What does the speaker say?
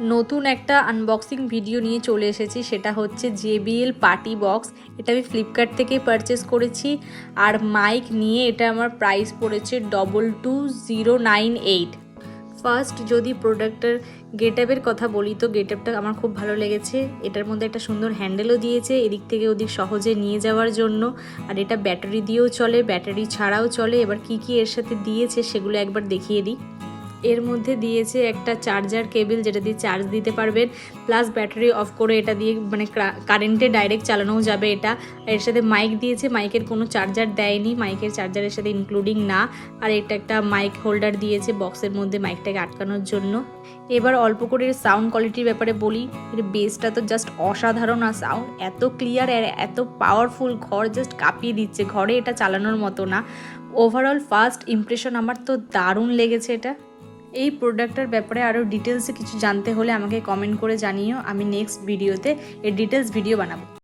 নতুন একটা unboxing video নিয়ে চলে এসেছি, সেটা হচ্ছে JBL পার্টি বক্স। এটা আমি ফ্লিপকার্ট থেকে পারচেস করেছি। আর মাইক নিয়ে এটা আমার প্রাইস পড়েছে 22,098। ফার্স্ট যদি প্রোডাক্টের গেটআপের কথা বলি তো গেটআপটা আমার খুব ভালো লেগেছে। এটার মধ্যে একটা সুন্দর হ্যান্ডেলও দিয়েছে এদিক থেকে ওদিক সহজে নিয়ে যাওয়ার জন্য। আর এটা ব্যাটারি দিয়েও চলে, ব্যাটারি ছাড়াও চলে। এবার কি কি এর সাথে দিয়েছে সেগুলো একবার দেখিয়ে দিই। এর মধ্যে দিয়েছে একটা চার্জার কেবল, যেটা দিয়ে চার্জ দিতে পারবেন, প্লাস ব্যাটারি অফ করে এটা দিয়ে মানে কারেন্টে ডাইরেক্ট চালানোও যাবে এটা। এর সাথে মাইক দিয়েছে, মাইকের কোনো চার্জার দেয়নি, মাইকের চার্জারের সাথে ইনক্লুডিং না। আর এটা একটা মাইক হোল্ডার দিয়েছে বক্সের মধ্যে মাইকটাকে আটকানোর জন্য। এবার অল্প করে সাউন্ড কোয়ালিটির ব্যাপারে বলি, এর বেসটা তো জাস্ট অসাধারণ। আর সাউন্ড এত ক্লিয়ার আর এত পাওয়ারফুল, ঘর জাস্ট কাঁপিয়ে দিচ্ছে। ঘরে এটা চালানোর মতো না। ওভারঅল ফার্স্ট ইমপ্রেশন আমার তো দারুণ লেগেছে এটা। এই প্রোডাক্টটার ব্যাপারে আরও ডিটেলসে কিছু জানতে হলে আমাকে কমেন্ট করে জানিও, আমি নেক্সট ভিডিওতে এর ডিটেলস ভিডিও বানাবো।